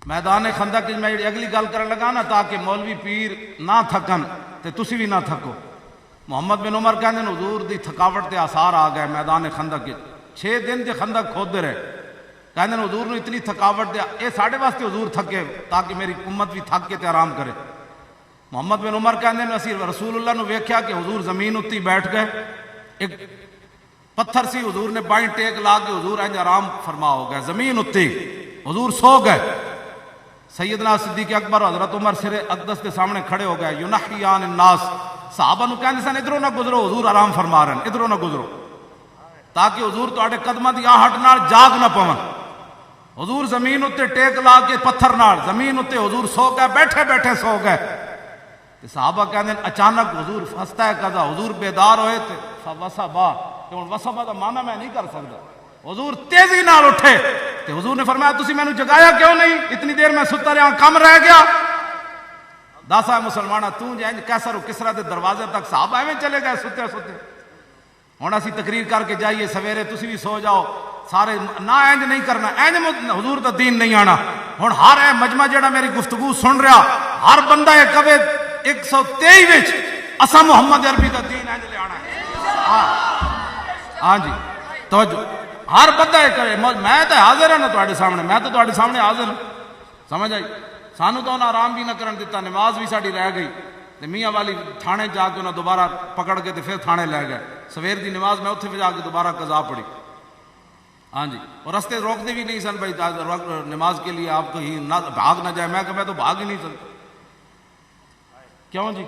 میدان خندق میں اگلی گل کرنے لگا نا تاکہ مولوی پیر نہ تھکن تے تسی بھی نہ تھکو. محمد بن عمر کہندے نے حضور دی تھکاوٹ تے آثار آ گئے میدان خندق 6 دن دے خندق کھودے رہے. کہندے نے حضور نے اتنی تھکاوٹ دے اے ساڈے واسطے حضور تھکے تاکہ میری امت بھی تھک کے تے آرام کرے. محمد بن عمر کہندے نے اسی رسول اللہ نو ویکھیا کہ حضور زمین اُتی بیٹھ گئے, ایک پتھر سی حضور نے بائیں ٹیک لا کے حضور انج آرام فرما ہو گئے زمین اُتی, حضور سو گئے. سیدنا صدیق اکبر اور حضرت عمر سر اقدس کے سامنے کھڑے ہو گئے. ینحیان الناس, صحابہ نو کہندے سن ادھروں نہ گزرو, حضور آرام فرما رہے ہیں ادھروں نہ گزرو تاکہ حضور تواڈے قدماں دی آہٹ نال جاگ نہ پون. حضور زمین اتے ٹیک لا کے پتھر نال زمین اتے حضور سو گئے, بیٹھے بیٹھے سو گئے. تے صحابہ کہندے اچانک حضور فستا ہے قضا, حضور بیدار ہوئے تے فوسبا, تے ہن وسبا دا معنی میں نہیں کر سکدا. حضور تیزی نال اٹھے تے حضور نے فرمایا تسی مینوں جگایا کیوں نہیں, اتنی دیر میں ستا رہا, کم رہ گیا. داسا مسلمانہ تو جائیں کیسر و کسرا دے دروازے تک صحابہ ایویں چلے گئے ستے ستے. ہن اسی تقریر کر کے جائیے سویرے تسی بھی سو جاؤ سارے, نہ اینج نہیں کرنا, اینج حضور دا دین نہیں آنا. ہن ہر اے مجمع جڑا میری گفتگو سن رہا, ہر بندہ یہ کہے 123 وچ اساں محمد عربی دا دین اینج لے آنا ہے. ہاں جی توجہ, ہر بندہ یہ کہے میں تو حاضر ہوں نا تواڈے سامنے, میں تو تواڈے سامنے حاضر ہوں. سمجھ آئی؟ سانو تو انہاں آرام بھی نہ کرن دیتا, نماز بھی ساڈی رہ گئی تے میاں والی تھانے جا کے انہاں دوبارہ پکڑ کے تے پھر تھانے لے گئے. سویر دی نماز میں اتھے جا کے دوبارہ قضا پڑھی. ہاں جی, اور رستے روکتے بھی نہیں سن بھائی نماز کے لیے آپ کہیں نہ بھاگ نہ جائے. میں کہ میں تو بھاگ ہی نہیں سکتا. کیوں جی,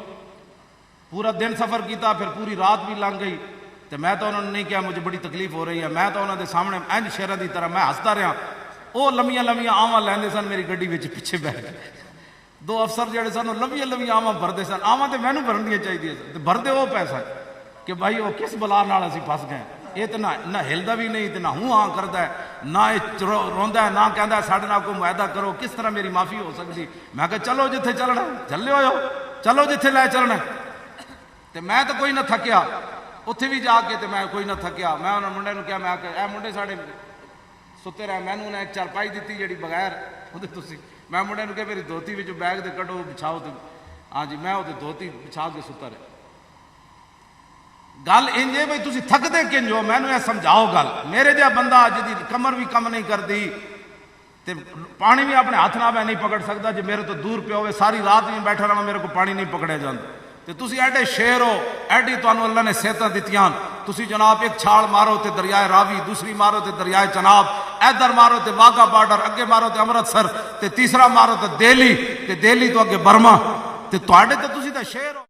پورا دن سفر کیتا, پھر پوری رات بھی لنگ گئی تو میں تو انہوں نے نہیں کہا مجھے بڑی تکلیف ہو رہی ہے. میں تو انہوں نے سامنے انج شیرہ دی طرح میں ہستا رہا. وہ لمیاں لمیاں آواں لیندے سن میری گڈی وچ پیچھے بیٹھ کے. 2 افسر جڑے سن لمیاں لمیاں آواں بھردے سن. آواں تے مینوں بھرنیاں چاہیے سن, بھردے وہ پیسہ کہ بھائی وہ کس بلا نال اسی پھس گئے. یہ تو نہ ہلدا بھی نہیں, تے نہ ہوں ہاں کردا ہے, نہ روندا ہے, نہ کہندا ہے ساڈے نال کوئی معاہدہ کرو, کس طرح میری معافی ہو سکتی. میں کہ چلو جتھے چلنا چلے ہوئے ہو, چلو جتھے لے چلنا. تے میں تو کوئی نہ تھکیا اتھے بھی جا کے, تے میں کوئی نہ تھکیا. میں انہوں منڈے نوں کہا, میں کہ اے منڈے ساڈے ستے رہے, مینوں نے ایک چارپائی دیتی جڑی بغیر اودے تسی. میں منڈے نوں کہ میری دھوتی وچ بیگ دے کڈو بچھاؤ تے. ہاں جی, میں اودے دھوتی بچھا کے ستا رہا. گل انج ہے بھائی تسی تھکدے کنج ہو, مینوں اے سمجھاؤ گل. میرے جہا بندہ جدی کمر بھی کم نہیں کردی تے پانی بھی اپنے ہاتھ نال میں نہیں پکڑ سکتا. جے میرے تو دور پہ ہوئے ساری رات بھی بیٹھا رہا میرے کو پانی نہیں پکڑیا جاندا. تے تسی ایڈے شیر ہو, ایڈی تانوں اللہ نے صحتاں دتیاں. تسی جناب ایک چھال مارو تے دریائے راوی, دوسری مارو تے دریائے چناب, ادھر مارو تے واگا بارڈر, اگے مارو تے امرتسر, تے تیسرا مارو تے دہلی, تے دہلی تو اگے برما. تے تواڈے تے تسی تے شیر ہو.